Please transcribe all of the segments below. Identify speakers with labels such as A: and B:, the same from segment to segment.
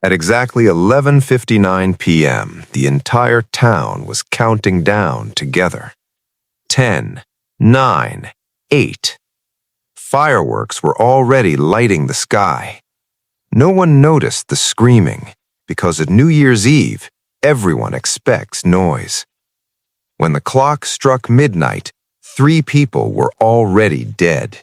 A: At exactly 11:59 p.m., the entire town was counting down together. 10, 9, 8. Fireworks were already lighting the sky. No one noticed the screaming, because at New Year's Eve, everyone expects noise. When the clock struck midnight, 3 people were already dead.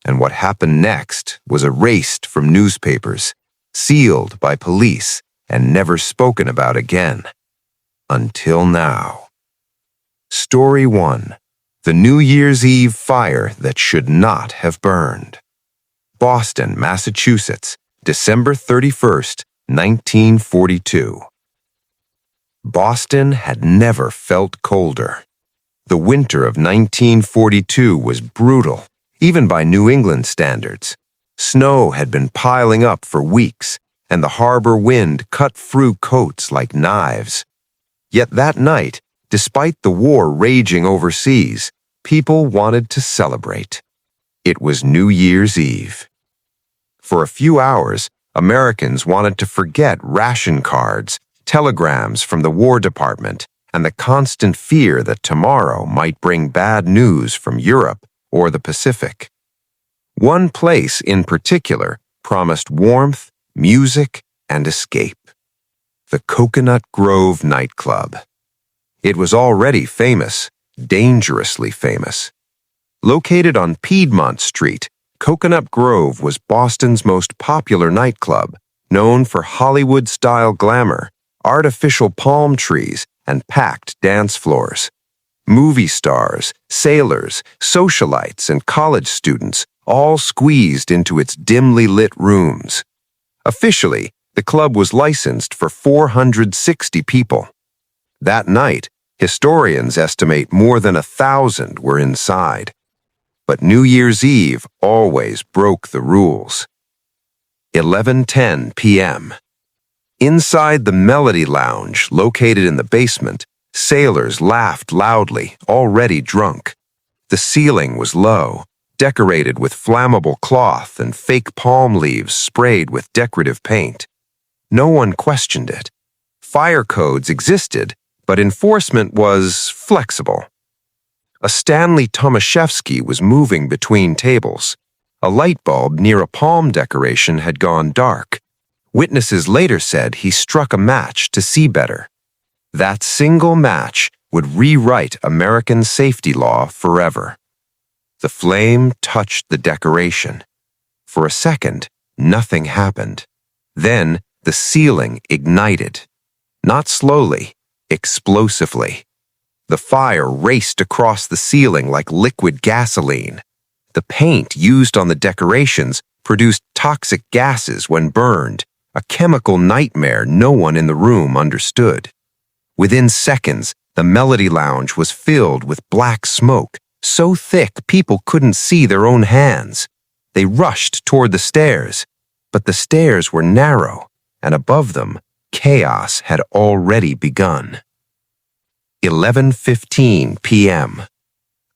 A: And what happened next was erased from newspapers, sealed by police, and never spoken about again. Until now. Story 1. The New Year's Eve fire that should not have burned. Boston, Massachusetts, December 31st, 1942. Boston had never felt colder. The winter of 1942 was brutal, even by New England standards. Snow had been piling up for weeks, and the harbor wind cut through coats like knives. Yet that night, despite the war raging overseas, people wanted to celebrate. It was New Year's Eve. For a few hours, Americans wanted to forget ration cards, telegrams from the War Department, and the constant fear that tomorrow might bring bad news from Europe or the Pacific. One place in particular promised warmth, music, and escape. The Coconut Grove nightclub. It was already famous, dangerously famous. Located on Piedmont Street, Coconut Grove was Boston's most popular nightclub, known for Hollywood-style glamour, artificial palm trees, and packed dance floors. Movie stars, sailors, socialites, and college students all squeezed into its dimly lit rooms. Officially, the club was licensed for 460 people. That night, historians estimate more than 1,000 were inside. But New Year's Eve always broke the rules. 11:10 p.m. Inside the Melody Lounge, located in the basement, sailors laughed loudly, already drunk. The ceiling was low, decorated with flammable cloth and fake palm leaves sprayed with decorative paint. No one questioned it. Fire codes existed, but enforcement was flexible. A Stanley Tomaszewski was moving between tables. A light bulb near a palm decoration had gone dark. Witnesses later said he struck a match to see better. That single match would rewrite American safety law forever. The flame touched the decoration. For a second, nothing happened. Then, the ceiling ignited. Not slowly, explosively. The fire raced across the ceiling like liquid gasoline. The paint used on the decorations produced toxic gases when burned, a chemical nightmare no one in the room understood. Within seconds, the Melody Lounge was filled with black smoke, so thick people couldn't see their own hands. They rushed toward the stairs, but the stairs were narrow, and above them, chaos had already begun. 11:15 p.m.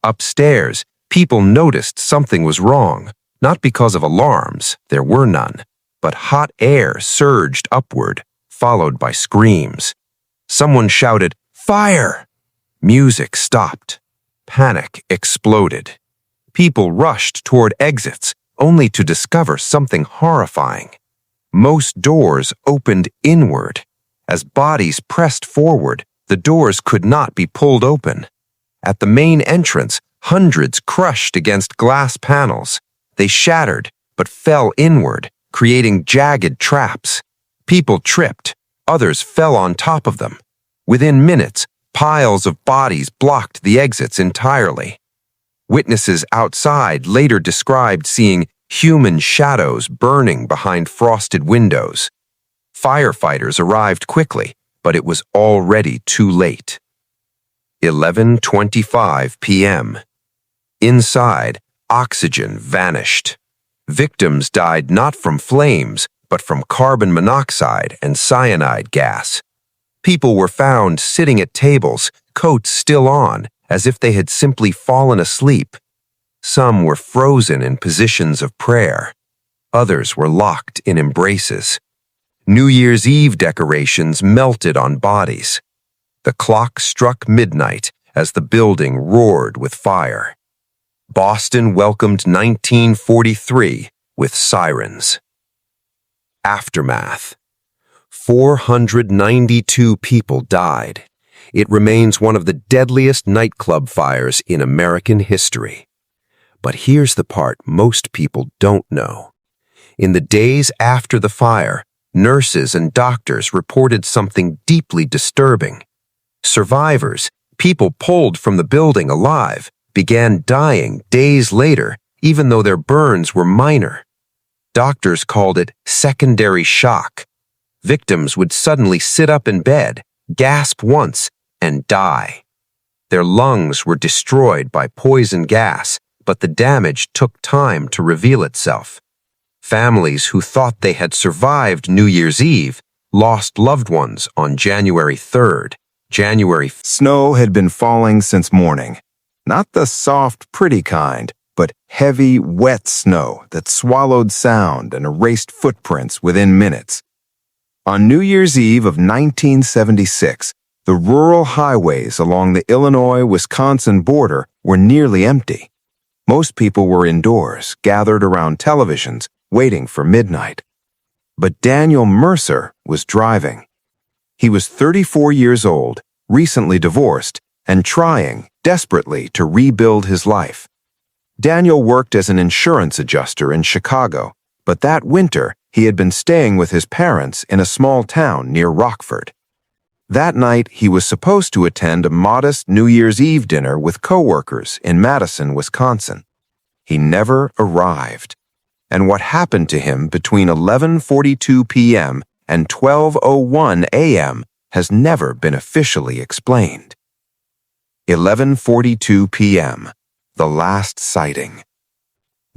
A: Upstairs, people noticed something was wrong, not because of alarms, there were none, but hot air surged upward, followed by screams. Someone shouted, "Fire!" Music stopped. Panic exploded. People rushed toward exits, only to discover something horrifying. Most doors opened inward. As bodies pressed forward, the doors could not be pulled open. At the main entrance, hundreds crushed against glass panels. They shattered, but fell inward, creating jagged traps. People tripped. Others fell on top of them. Within minutes, piles of bodies blocked the exits entirely. Witnesses outside later described seeing human shadows burning behind frosted windows. Firefighters arrived quickly, but it was already too late. 11:25 p.m. Inside, oxygen vanished. Victims died not from flames, but from carbon monoxide and cyanide gas. People were found sitting at tables, coats still on, as if they had simply fallen asleep. Some were frozen in positions of prayer. Others were locked in embraces. New Year's Eve decorations melted on bodies. The clock struck midnight as the building roared with fire. Boston welcomed 1943 with sirens. Aftermath. 492 people died. It remains one of the deadliest nightclub fires in American history. But here's the part most people don't know. In the days after the fire, nurses and doctors reported something deeply disturbing. Survivors, people pulled from the building alive, began dying days later, even though their burns were minor. Doctors called it secondary shock. Victims would suddenly sit up in bed, gasp once, and die. Their lungs were destroyed by poison gas, but the damage took time to reveal itself. Families who thought they had survived New Year's Eve lost loved ones on January 3rd.
B: Snow had been falling since morning. Not the soft, pretty kind, but heavy, wet snow that swallowed sound and erased footprints within minutes. On New Year's Eve of 1976, the rural highways along the Illinois-Wisconsin border were nearly empty. Most people were indoors, gathered around televisions, waiting for midnight. But Daniel Mercer was driving. He was 34 years old, recently divorced, and trying, desperately, to rebuild his life. Daniel worked as an insurance adjuster in Chicago, but that winter he had been staying with his parents in a small town near Rockford. That night he was supposed to attend a modest New Year's Eve dinner with coworkers in Madison, Wisconsin. He never arrived. And what happened to him between 11:42 p.m. and 12:01 a.m. has never been officially explained. 11:42 p.m., the last sighting.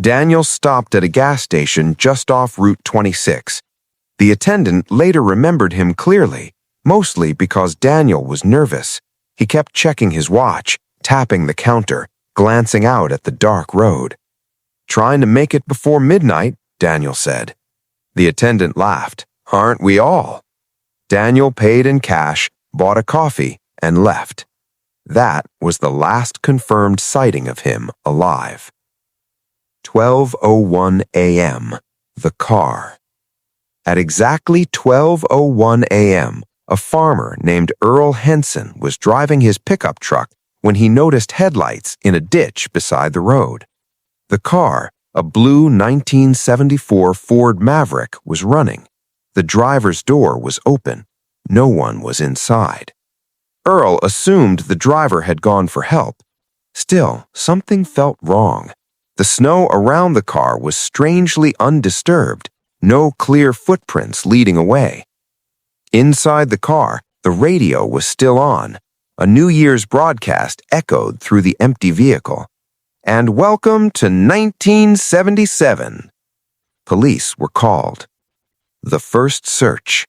B: Daniel stopped at a gas station just off Route 26. The attendant later remembered him clearly, mostly because Daniel was nervous. He kept checking his watch, tapping the counter, glancing out at the dark road. "Trying to make it before midnight," Daniel said. The attendant laughed. "Aren't we all?" Daniel paid in cash, bought a coffee, and left. That was the last confirmed sighting of him alive. 12:01 a.m. The car. At exactly 12:01 a.m., a farmer named Earl Henson was driving his pickup truck when he noticed headlights in a ditch beside the road. The car, a blue 1974 Ford Maverick, was running. The driver's door was open. No one was inside. Earl assumed the driver had gone for help. Still, something felt wrong. The snow around the car was strangely undisturbed, no clear footprints leading away. Inside the car, the radio was still on. A New Year's broadcast echoed through the empty vehicle. "And welcome to 1977. Police were called. The first search.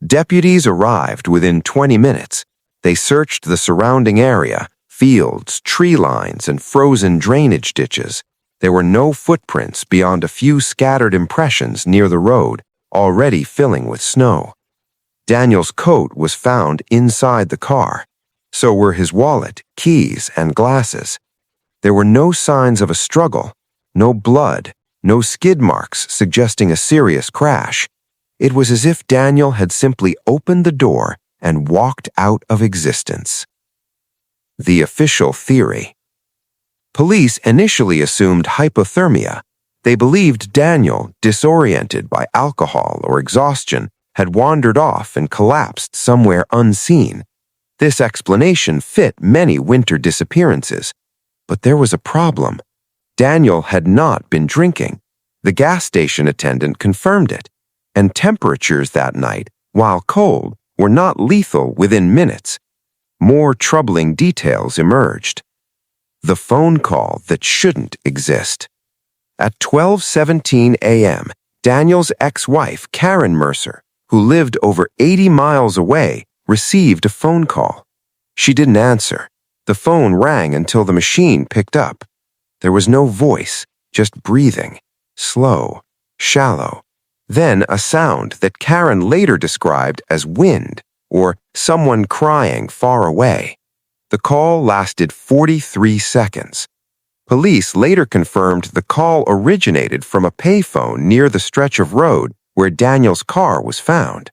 B: Deputies arrived within 20 minutes. They searched the surrounding area, fields, tree lines, and frozen drainage ditches. There were no footprints beyond a few scattered impressions near the road, already filling with snow. Daniel's coat was found inside the car. So were his wallet, keys, and glasses. There were no signs of a struggle, no blood, no skid marks suggesting a serious crash. It was as if Daniel had simply opened the door and walked out of existence. The official theory. Police initially assumed hypothermia. They believed Daniel, disoriented by alcohol or exhaustion, had wandered off and collapsed somewhere unseen. This explanation fit many winter disappearances. But there was a problem. Daniel had not been drinking. The gas station attendant confirmed it. And temperatures that night, while cold, were not lethal within minutes. More troubling details emerged. The phone call that shouldn't exist. At 12:17 a.m., Daniel's ex-wife, Karen Mercer, who lived over 80 miles away, received a phone call. She didn't answer. The phone rang until the machine picked up. There was no voice, just breathing, slow, shallow. Then a sound that Karen later described as wind or someone crying far away. The call lasted 43 seconds. Police later confirmed the call originated from a payphone near the stretch of road where Daniel's car was found.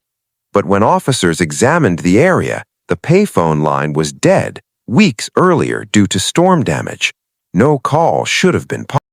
B: But when officers examined the area, the payphone line was dead weeks earlier due to storm damage. No call should have been